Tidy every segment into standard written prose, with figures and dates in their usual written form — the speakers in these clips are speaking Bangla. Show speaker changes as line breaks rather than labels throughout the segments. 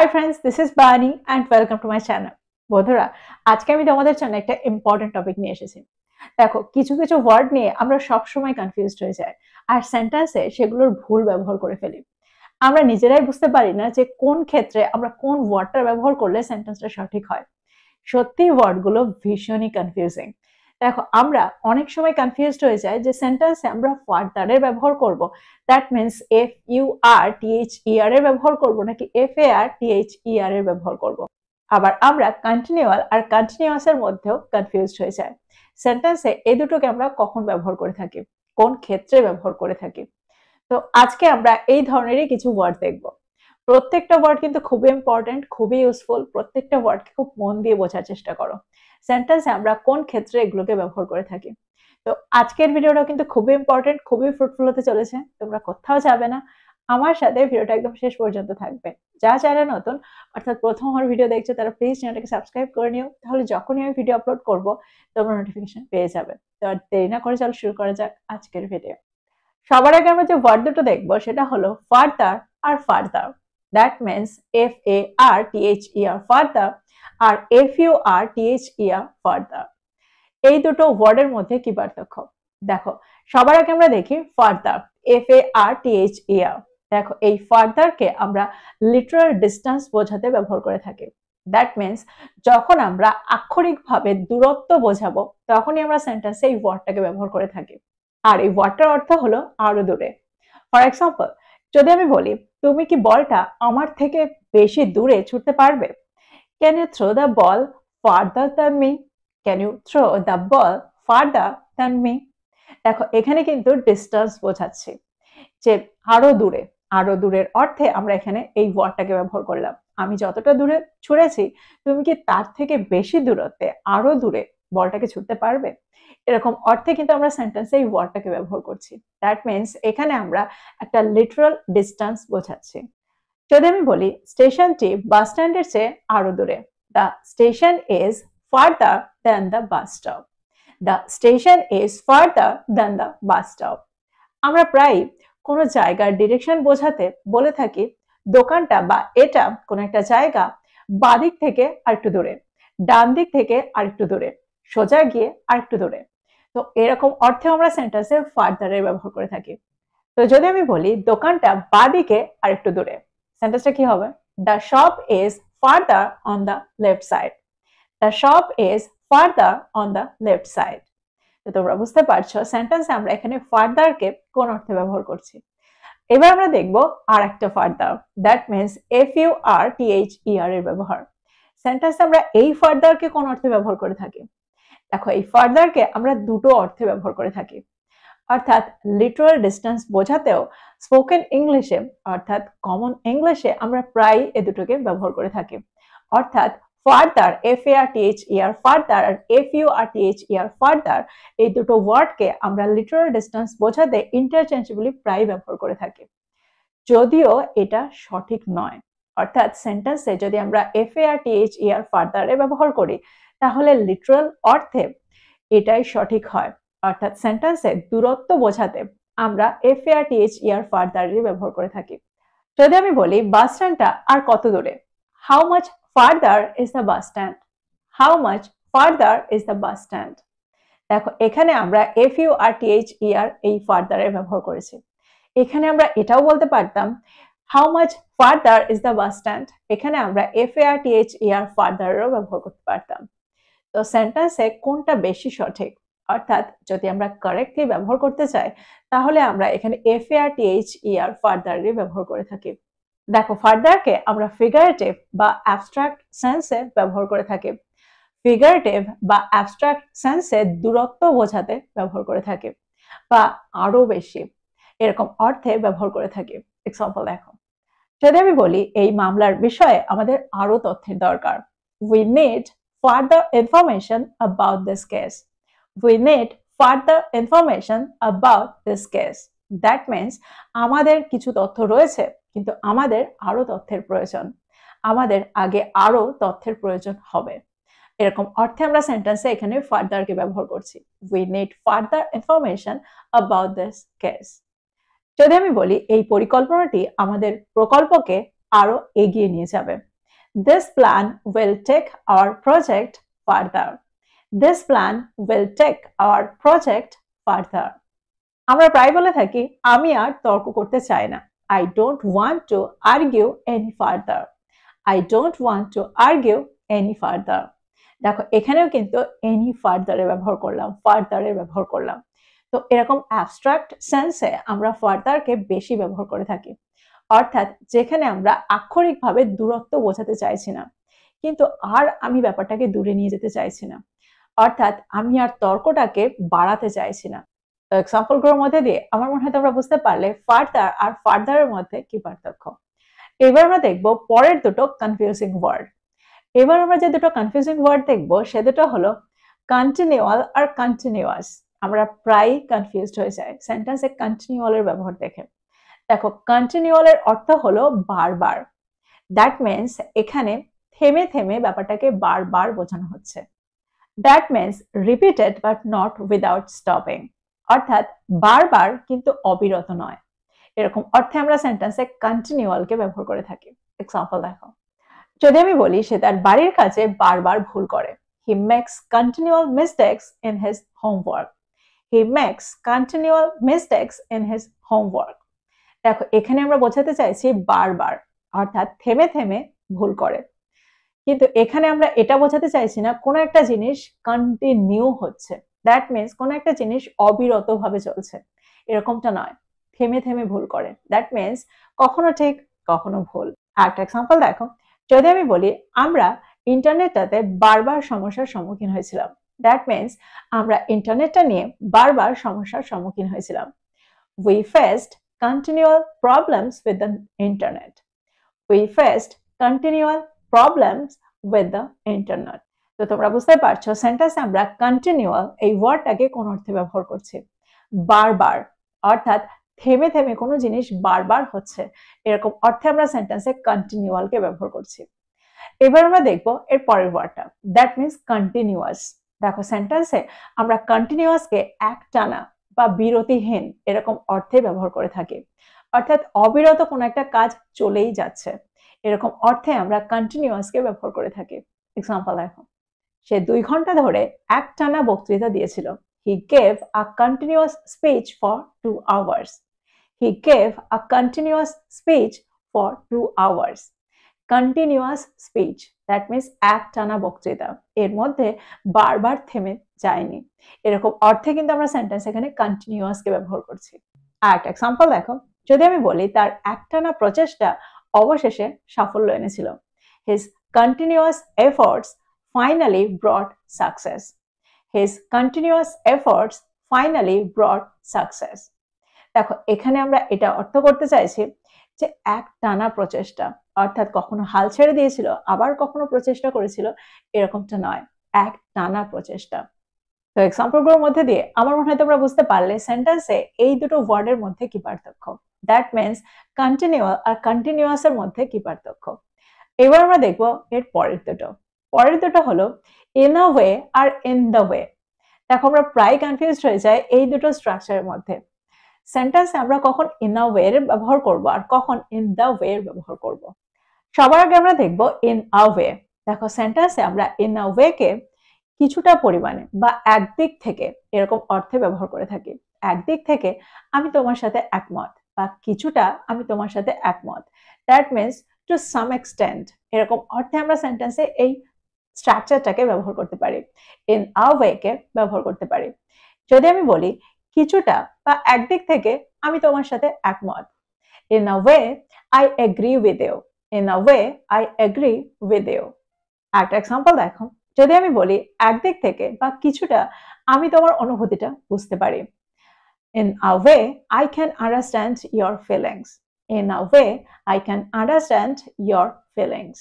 হাই ফ্রেন্ডস, দিস ইজ বানি and welcome to my channel. বন্ধুরা, আজকে আমি তোমাদের জন্য একটা ইম্পর্টেন্ট টপিক নিয়ে এসেছি। দেখো, কিছু কিছু ওয়ার্ড নিয়ে আমরা সবসময় কনফিউজড হয়ে যাই, আর সেন্টেন্সে সেগুলোর ভুল ব্যবহার করে ফেলি। আমরা নিজেরাই বুঝতে পারি না যে কোন ক্ষেত্রে আমরা কোন ওয়ার্ডটা ব্যবহার করলে সেন্টেন্সটা সঠিক হয়। সত্যি ওয়ার্ডগুলো ভীষণই কনফিউজিং। দেখো, আমরা অনেক সময় কনফিউজড হয়ে যাই যে সেন্টেন্সে আমরা ফার্দারের ব্যবহার করব, দ্যাট মিনস FUR THER এর ব্যবহার করব নাকি FAR THER এর ব্যবহার করব। আবার আমরা কন্টিনিউয়াল আর কন্টিনিউয়াসের মধ্যেও কনফিউজড হয়ে যায়। সেন্টেন্সে এই দুটোকে আমরা কখন ব্যবহার করে থাকি, কোন ক্ষেত্রে ব্যবহার করে থাকি। তো আজকে আমরা এই ধরনেরই কিছু ওয়ার্ড দেখব। প্রত্যেকটা ওয়ার্ড কিন্তু খুবই ইম্পর্টেন্ট, খুবই ইউজফুল। প্রত্যেকটা ওয়ার্ডকে খুব মন দিয়ে বোঝার চেষ্টা করো। সেন্টেন্সে আমরা কোন ক্ষেত্রে এগুলোকে ব্যবহার করে থাকি। তো আজকের ভিডিওটা কিন্তু খুবই ইম্পর্টেন্ট, খুবই ফ্রুটফুল হতে চলেছে। তোমরা কোথাও যাবে না, আমার সাথে ভিডিওটা একদম শেষ পর্যন্ত থাকবে। যা চ্যানেল নতুন, অর্থাৎ প্রথম আমার ভিডিও দেখছো, তারা প্লিজ চ্যানেলটাকে সাবস্ক্রাইব করে নিও। তাহলে যখনই আমি ভিডিও আপলোড করব তোমরা নোটিফিকেশন পেয়ে যাবে। তো আর দেরি না করে চলো শুরু করা যাক আজকের ভিডিও। সবার আগে আমরা যে ওয়ার্ড দুটো দেখবো সেটা হলো ফার্দার আর further. That means FARTHER farther আর FURTHER ফার্দার। এই দুটো ওয়ার্ডের মধ্যে কি পার্থক্য দেখো। সবার আগে আমরা দেখি ফার্দার, FARTHER। দেখো, এই ফার্দারকে আমরা লিটারাল ডিস্টেন্স বোঝাতে ব্যবহার করে থাকি। দ্যাট মিনস যখন আমরা আক্ষরিকভাবে দূরত্ব বোঝাবো তখনই আমরা সেন্টেন্সে এই ওয়ার্ডটাকে ব্যবহার করে থাকি। আর এই ওয়ার্ডটার অর্থ হলো আরো দূরে। ফর এক্সাম্পল, যদি আমি বলি তুমি কি বলটা আমার থেকে বেশি দূরে ছুটতে পারবে? Can you throw the ball farther than me? Can you throw the ball farther than me? দেখো, এখানে কিন্তু ডিস্টেন্স বোঝাচ্ছি যে আরো দূরে। আরো দূরের অর্থে আমরা এখানে এই ওয়ার্ডটাকে ব্যবহার করলাম। আমি যতটা দূরে ছুড়েছি তুমি কি তার থেকে বেশি দূরত্বে আরো দূরে বলটাকে ছুটতে পারবে? এরকম অর্থে কিন্তু আমরা সেন্টেন্সে এই ওয়ার্ডটাকে ব্যবহার করছি। দ্যাট মিনস এখানে আমরা একটা লিটারাল ডিস্টেন্স বোঝাচ্ছি। যদি আমি বলি স্টেশনটি বাস স্ট্যান্ডের চেয়ে আরো দূরে, the station is further than the bus stop. The station is further than the bus stop. আমরা প্রায় কোনো জায়গার ডিরেকশন বোঝাতে বলে থাকি দোকানটা বা এটা কোনো একটা জায়গা বাদিক থেকে আরেকটু দূরে, ডান দিক থেকে আরেকটু দূরে, সোজা গিয়ে আরেকটু দূরে। তো এরকম অর্থে আমরা সেন্টেন্সে ফার্দারের ব্যবহার করে থাকি। তো যদি আমি বলি দোকানটা বাদিকে আরেকটু দূরে, সেন্টেন্সটা কি হবে? The shop is further on the left side. The shop is further on the left side. তো তোমরা বুঝতে পারছো সেন্টেন্সে আমরা এখানে ফার্দারকে কোন অর্থে ব্যবহার করছি। এবার আমরা দেখব আর একটা ফার্দার, দ্যাট মিনস FURTHER এর ব্যবহার। সেন্টেন্সে আমরা এই ফার্দারকে কোন অর্থে ব্যবহার করে থাকি? দেখো, এই ফার্দারকে আমরা দুটো অর্থে ব্যবহার করে থাকি। অর্থাৎ লিটারাল ডিস্টেন্স বোঝাতেও স্পোকেন ইংলিশে অর্থাৎ কমন ইংলিশে আমরা প্রায় এ দুটোকে ব্যবহার করে থাকি। অর্থাৎ ফার্দার, FARTHER ফার্দার আর FURTHER ফার্দার, এই দুটো ওয়ার্ডকে আমরা লিটারাল ডিস্টেন্স বোঝাতে ইন্টারচেঞ্জেবলি প্রায় ব্যবহার করে থাকি, যদিও এটা সঠিক নয়। অর্থাৎ সেন্টেন্সে যদি আমরা FARTHER ফার্দারে ব্যবহার করি তাহলে লিটারাল অর্থে এটাই সঠিক হয়। অর্থাৎ সেন্টেন্সে দূরত্ব বোঝাতে আমরা FARTHER ফার্দারের ব্যবহার করে থাকি। যদি আমি বলি বাস স্ট্যান্ডটা আর কত দূরে, how much further is the bus stand? How much further is the bus stand? দেখো, এখানে আমরা FURTHER এই ফার্দারের ব্যবহার করেছি। এখানে আমরা এটাও বলতে পারতাম how much further is the bus stand. এখানে আমরা FARTHER ফার্দারেরও ব্যবহার করতে পারতাম। তো সেন্টেন্সে কোনটা বেশি সঠিক? অর্থাৎ যদি আমরা কারেক্টলি ব্যবহার করতে চাই তাহলে আমরা এখানে FARTHER ফার্দারের ব্যবহার করে থাকি। দেখো, ফার্দারকে আমরা ফিগারেটিভ বা অ্যাবস্ট্রাক্ট সেন্সে ব্যবহার করে থাকি। ফিগারেটিভ বা অ্যাবস্ট্রাক্ট সেন্সে দূরত্ব বোঝাতে ব্যবহার করে থাকি বা আরো বেশি এরকম অর্থে ব্যবহার করে থাকি। এক্সাম্পল দেখো, যদি আমি বলি এই মামলার বিষয়ে আমাদের আরো তথ্যের দরকার, we need further information about this case. We need further information about this case. That means আমাদের কিছু তথ্য রয়েছে কিন্তু আমাদের আরো তথ্যের প্রয়োজন। আমাদের আগে আরো তথ্যের প্রয়োজন হবে। এরকম অর্থে আমরা সেন্টেন্সে এখানে ফার্দারকে ব্যবহার করছি। We need further information about this case. যদি আমি বলি এই পরিকল্পনাটি আমাদের প্রকল্পকে আরো এগিয়ে নিয়ে যাবে, This plan will take our project further. This plan will take our project further. আমরা প্রায় বলে থাকি আমি আর তর্ক করতে চাই না। I don't want to argue any further. I don't want to argue any further. দেখো এখানেও কিন্তু any further এর ব্যবহার করলাম, further এর ব্যবহার করলাম। তো এরকম অ্যাবস্ট্রাক্ট সেন্সে আমরা further কে বেশি ব্যবহার করে থাকি। অর্থাৎ যেখানে আমরা আক্ষরিকভাবে দূরত্ব বোঝাতে চাইছি না, কিন্তু আর আমি ব্যাপারটাকে দূরে নিয়ে যেতে চাইছি না। অর্থাৎ আমি আর তর্কটাকে বাড়াতে চাইছি না। তো এক্সাম্পল গুলোর মধ্যে দিয়ে আমার মনে হয় তোমরা বুঝতে পারলে ফার্দার আর ফার্দারের মধ্যে কি পার্থক্য। এবার আমরা দেখব পরের দুটো কনফিউজিং ওয়ার্ড। এবার আমরা যে দুটো কনফিউজিং ওয়ার্ড দেখব সে দুটো হলো কন্টিনিউয়াল আর কন্টিনিউয়াস। আমরা প্রায় কনফিউজড হয়ে যাই সেন্টেন্সে কন্টিনিউয়ালের ব্যবহার দেখে। দেখো কন্টিনিউয়ালের অর্থ হলো বারবার। দ্যাট মিনস এখানে থেমে থেমে ব্যাপারটাকে বারবার বোঝানো হচ্ছে। That means repeated but not without stopping. অর্থাৎ বারবার কিন্তু অবিরত নয়। এরকম অর্থে আমরা সেন্টেন্সে কন্টিনিউয়ালকে ব্যবহার করে থাকি। এক্সাম্পল দেখো, যদি আমি বলি সে তার বাড়ির কাজে বারবার ভুল করে, he makes continual mistakes in his homework. He makes continual mistakes in his homework. দেখো এখানে আমরা বোঝাতে চাইছি বারবার, অর্থাৎ থেমে থেমে ভুল করে। কিন্তু এখানে আমরা এটা বোঝাতে চাইছি না কোনো একটা জিনিস কন্টিনিউ হচ্ছে। দ্যাট মিনস কোনো একটা জিনিস অবিরতভাবে চলছে, এরকমটা নয়। থেমে থেমে ভুল করে, দ্যাট মিনস কখনো ঠিক কখনো ভুল। একটা এক্সাম্পল দেখো, যদি আমি বলি আমরা ইন্টারনেটটাতে বারবার সমস্যার সম্মুখীন হয়েছিলাম। দ্যাট মিনস আমরা ইন্টারনেটটা নিয়ে বারবার সমস্যার সম্মুখীন হয়েছিলাম। We faced continual problems with the internet. We faced continual problems with the internet. তো তোমরা বুঝতে পারছো সেন্টেন্সে আমরা কন্টিনিউয়াল এই ওয়ার্ডটাকে কোন অর্থে ব্যবহার করছি? বারবার, অর্থাৎ থেমে থেমে কোনো জিনিস বারবার হচ্ছে, এরকম অর্থে আমরা সেন্টেন্সে কন্টিনিউয়ালকে ব্যবহার করছি। এবার আমরা দেখব এর পরের ওয়ার্ডটা, দ্যাট মিনস কন্টিনিউয়াস। দেখো সেন্টেন্সে আমরা কন্টিনিউয়াসকে একটানা বা বিরতিহীন এরকম অর্থে ব্যবহার করে থাকি। অর্থাৎ অবিরত কোনো একটা কাজ চলেই যাচ্ছে, এরকম অর্থে আমরা কন্টিনিউয়াসকে ব্যবহার করে থাকি। এক্সাম্পল দেখো, সে 2 ঘন্টা ধরে একটানা বক্তৃতা দিয়েছিল। He gave a continuous speech for 2 hours. He gave a continuous speech for 2 hours. Continuous speech, that means একটানা বক্তৃতা, এর মধ্যে বারবার থেমে যায়নি, এরকম অর্থে কিন্তু আমরা সেন্টেন্স এখানে কন্টিনিউয়াসকে ব্যবহার করছি। আর একটা এক্সাম্পল দেখো, যদি আমি বলি তার একটানা প্রচেষ্টা অবশেষে সাফল্য এনেছিল। His continuous efforts finally brought success. His continuous efforts finally brought success. দেখো এখানে আমরা এটা অর্থ করতে চাইছি যে একটানা প্রচেষ্টা, অর্থাৎ কখনো হাল ছেড়ে দিয়েছিল আবার কখনো প্রচেষ্টা করেছিল, এরকমটা নয়, একটানা প্রচেষ্টা। তো এক্সাম্পলগুলোর মধ্যে দিয়ে আমার মনে হয় তোমরা বুঝতে পারলে সেন্টেন্সে এই দুটো ওয়ার্ডের মধ্যে কি পার্থক্য। দ্যাট মিনস কন্টিনিউয়াল আর কন্টিনিউয়াসের মধ্যে কি পার্থক্য। এবার আমরা দেখবো এর পরের দুটো। পরের দুটো হলো ইন আ ওয়ে আর ইন দ্য ওয়ে। দেখো আমরা প্রায় কনফিউজড হয়ে যাই এই দুটো স্ট্রাকচারের মধ্যে। সেন্টেন্সে আমরা কখন ইন আ ওয়ে এর ব্যবহার করব আর কখন ইন দ্য ওয়ে এর ব্যবহার করব। সবার আগে আমরা দেখবো ইন আ ওয়ে। দেখো সেন্টেন্সে আমরা ইন আ ওয়ে কে কিছুটা পরিমাণে বা একদিক থেকে এরকম অর্থে ব্যবহার করে থাকি। একদিক থেকে আমি তোমার সাথে একমত, বা কিছুটা আমি তোমার সাথে একমত, that means to some extent, এরকম অর্থে আমরা সেন্টেন্সে এই স্ট্রাকচারটাকে ব্যবহার করতে পারি, ইন আ ওয়ে কে ব্যবহার করতে পারি। যদি আমি বলি কিছুটা বা একদিক থেকে আমি তোমার সাথে একমত, in a way I agree with you. In a way I agree with you. একটা এক্সাম্পল দেখো, যদি আমি বলি একদিক থেকে বা কিছুটা আমি তোমার অনুভূতিটা বুঝতে পারি, in a way I can understand your feelings. In a way I can understand your feelings.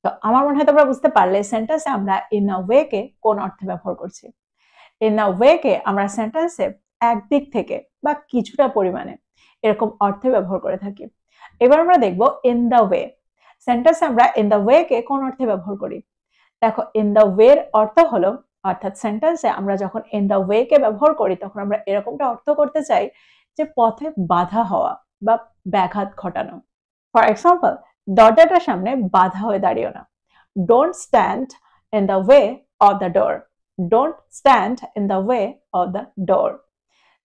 তো আমার মনে হয় তোমরা বুঝতে পারলে সেন্টেন্সে আমরা ইন আ ওয়ে কে কোন অর্থে ব্যবহার করছি। ইন আ ওয়ে কে আমরা সেন্টেন্সে একদিক থেকে বা কিছুটা পরিমাণে এরকম অর্থে ব্যবহার করে থাকি। এবার আমরা দেখব ইন দ্য ওয়ে। সেন্টেন্সে আমরা ইন দ্য ওয়ে কে কোন অর্থে ব্যবহার করি। দেখো ইন দ্য ওয়ে এর অর্থ হলো, অর্থাৎ সেন্টেন্সে আমরা যখন ইন দ্য ওয়ে কে ব্যবহার করি তখন আমরা এরকমটা অর্থ করতে চাই যে পথে বাধা হওয়া বা ব্যাঘাত ঘটানো। ফর এক্সাম্পল, দরজাটার সামনে বাধা হয়ে দাঁড়িও না। Don't stand in the way of the door. Don't stand in the way of the door.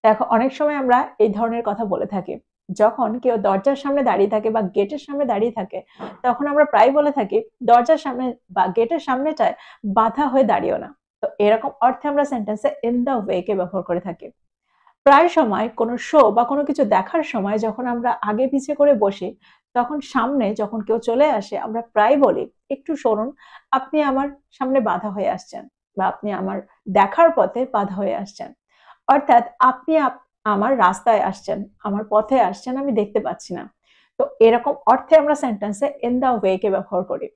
দেখো অনেক সময় আমরা এই ধরনের কথা বলে থাকি। যখন কেউ দরজার সামনে দাঁড়িয়ে থাকে বা গেটের সামনে দাঁড়িয়ে থাকে, তখন আমরা প্রায় বলে থাকি দরজার সামনে বা গেটের সামনেটায় বাধা হয়ে দাঁড়িও না। তো এরকম অর্থে আমরা সেন্টেন্সে ইন দ্য ওয়ে কে ব্যবহার করে থাকি। প্রায় সময় কোনো শো বা কোনো কিছু দেখার সময় যখন আমরা আগে পিছিয়ে করে বসি, তখন সামনে যখন কেউ চলে আসে আমরা প্রায় বলি, একটু সরুন, আপনি আমার সামনে বাধা হয়ে আসছেন, বা আপনি আমার দেখার পথে বাধা হয়ে আসছেন। অর্থাৎ আপনি আমার রাস্তায় আসছেন, আমার পথে আসছেন, আমি দেখতে পাচ্ছি না। তো এরকম অর্থে আমরা সেন্টেন্সে ইন দ্য ওয়ে কে ব্যবহার করি।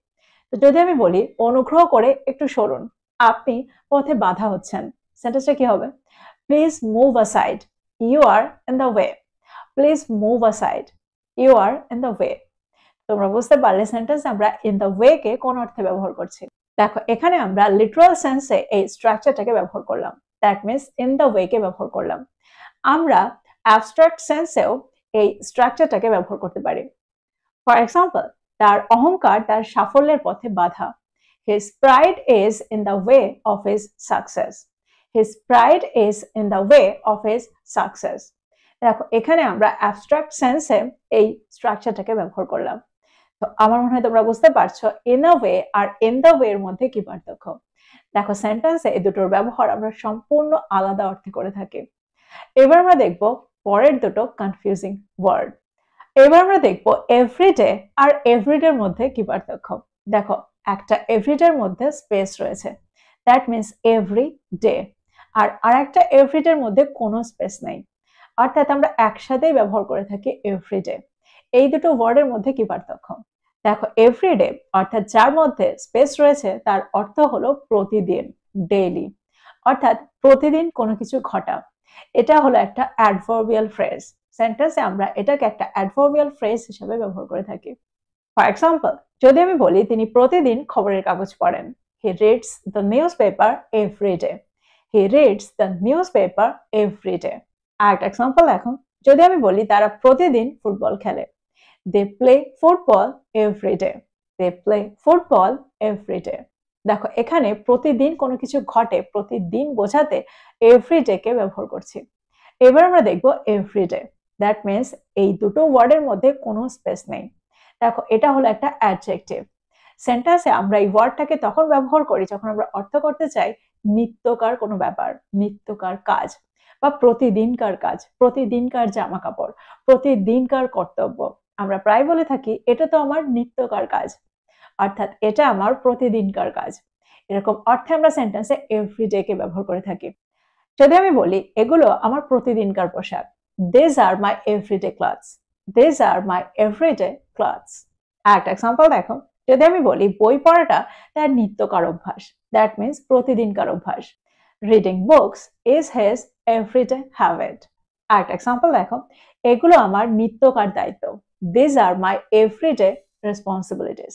তো যদি আমি বলি অনুগ্রহ করে একটু সরুন, আপনি পথে বাধা হচ্ছেন, সেন্টেন্সটা কি হবে? Please move aside, you are in the way. Please move aside, you are in the way. তোমরা বুঝতে পারলে সেন্টেন্স আমরা ইন দ্য ওয়ে কে কোন অর্থে ব্যবহার করছি। দেখো এখানে আমরা লিটারাল সেন্সে এই স্ট্রাকচারটাকে ব্যবহার করলাম, that means in the way কে ব্যবহার করলাম। আমরা অ্যাবস্ট্রাক্ট সেন্সেও এই স্ট্রাকচারটাকে ব্যবহার করতে পারি। ফর এক্সাম্পল, তার অহংকার তার সাফল্যের পথে বাধা। His pride is in the way of his success. His pride is in the way of his success. দেখো এখানে আমরা অ্যাবস্ট্রাক্ট সেন্সে এই স্ট্রাকচারটাকে ব্যবহার করলাম। তো আমার মনে হয় তোমরা বুঝতে পারছো ইন আ ওয়ে আর ইন দ্য ওয়ে এর মধ্যে কি পার্থক্য। দেখো সেন্টেন্সে এই দুটোর ব্যবহার আমরা সম্পূর্ণ আলাদা অর্থে করে থাকি। এবার আমরা দেখব পরের দুটো কনফিউজিং ওয়ার্ড। এবার আমরা দেখব এভরিডে আর এভরিডের মধ্যে কি পার্থক্য। দেখো একটা এভরিডের মধ্যে স্পেস রয়েছে, দ্যাট মিনস এভরি ডে, আর আরেকটা এভরিডের মধ্যে কোনো স্পেস নেই, অর্থাৎ আমরা একসাথেই ব্যবহার করে থাকি এভরিডে। এই দুটো ওয়ার্ডের মধ্যে কি পার্থক্য? দেখো এভরিডে অর্থাৎ যার মধ্যে স্পেস রয়েছে তার অর্থ হলো প্রতিদিন, ডেইলি, অর্থাৎ প্রতিদিন কোনো কিছু ঘটা। এটা হলো একটা অ্যাডভার্বিয়াল ফ্রেজ। সেন্টেন্সে আমরা এটাকে একটা অ্যাডভার্বিয়াল ফ্রেজ হিসেবে ব্যবহার করে থাকি। ফর এক্সাম্পল, যদি আমি বলি তিনি প্রতিদিন খবরের কাগজ পড়েন, he reads the newspaper every day. He reads the newspaper every day. আর একটা এক্সাম্পল দেখো, যদি আমি বলি তারা প্রতিদিন ফুটবল খেলে, they play football every day. They play football every day. দেখো এখানে প্রতিদিন কোনো কিছু ঘটে, প্রতিদিন বোঝাতে এভরিডে কে ব্যবহার করছি। এবার আমরা দেখব এভরিডে, দ্যাট মিনস এই দুটো ওয়ার্ডের মধ্যে কোনো স্পেস নেই। দেখো এটা হলো একটা অ্যাডজেক্টিভ। সেন্টেন্সে আমরা এই ওয়ার্ডটাকে তখন ব্যবহার করি যখন আমরা অর্থ করতে চাই নিত্যকার কোনো ব্যাপার, নিত্যকার কাজ, বা প্রতিদিনকার কাজ, প্রতিদিনকার জামা কাপড়, প্রতিদিনকার কর্তব্য। আমরা প্রায় বলে থাকি এটা তো আমার নিত্যকার কাজ, অর্থাৎ এটা আমার প্রতিদিনকার কাজ। এরকম অর্থে আমরা সেন্টেন্সে এভরিডে কে ব্যবহার করে থাকি। যদি আমি বলি এগুলো আমার প্রতিদিনকার পোশাক, these are my everyday clothes. These are my everyday clothes. একটা এক্সাম্পল দেখো, যদি আমি বলি বই পড়াটা তার নিত্যকার অভ্যাস, দ্যাট মিনস প্রতিদিনকার অভ্যাস। Reading books is his everyday habit. একটা এক্সাম্পল দেখো, এগুলো আমার নিত্যকার দায়িত্ব, these are my everyday responsibilities.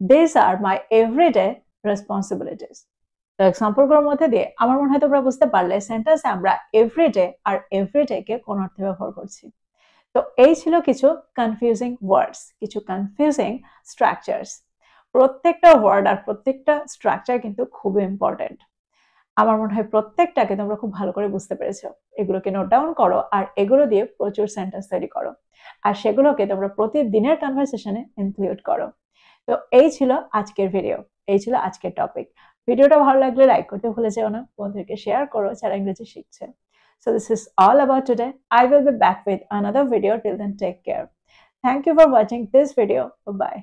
These are my everyday responsibilities. তো এক্সাম্পলগুলোর মধ্যে দিয়ে আমার মনে হয় তোমরা বুঝতে পারলে সেন্টেন্সে আমরা এভরিডে আর এভরিডে কে কোন অর্থে ব্যবহার করছি। তো এই ছিল কিছু কনফিউজিং ওয়ার্ডস, কিছু কনফিউজিং স্ট্রাকচারস। প্রত্যেকটা ওয়ার্ড আর প্রত্যেকটা স্ট্রাকচার কিন্তু খুব ইম্পর্টেন্ট। আমার মনে হয় প্রত্যেকটাকে তোমরা খুব ভালো করে বুঝতে পেরেছো। এগুলোকে নোট ডাউন করো আর এগুলো দিয়ে প্রচুর সেন্টেন্স তৈরি করো, আর সেগুলোকে তোমরা প্রতিদিনের কনভারসেশনে ইনক্লুড করো। তো এই ছিল আজকের ভিডিও, এই ছিল আজকের টপিক। ভিডিওটা ভালো লাগলে লাইক করতে ভুলে যেও না, বন্ধুদেরকে শেয়ার করো যারা ইংরেজি শিখছে। So this is all about today. I will be back with another video. Till then, take care. Thank you for watching this video. Bye bye.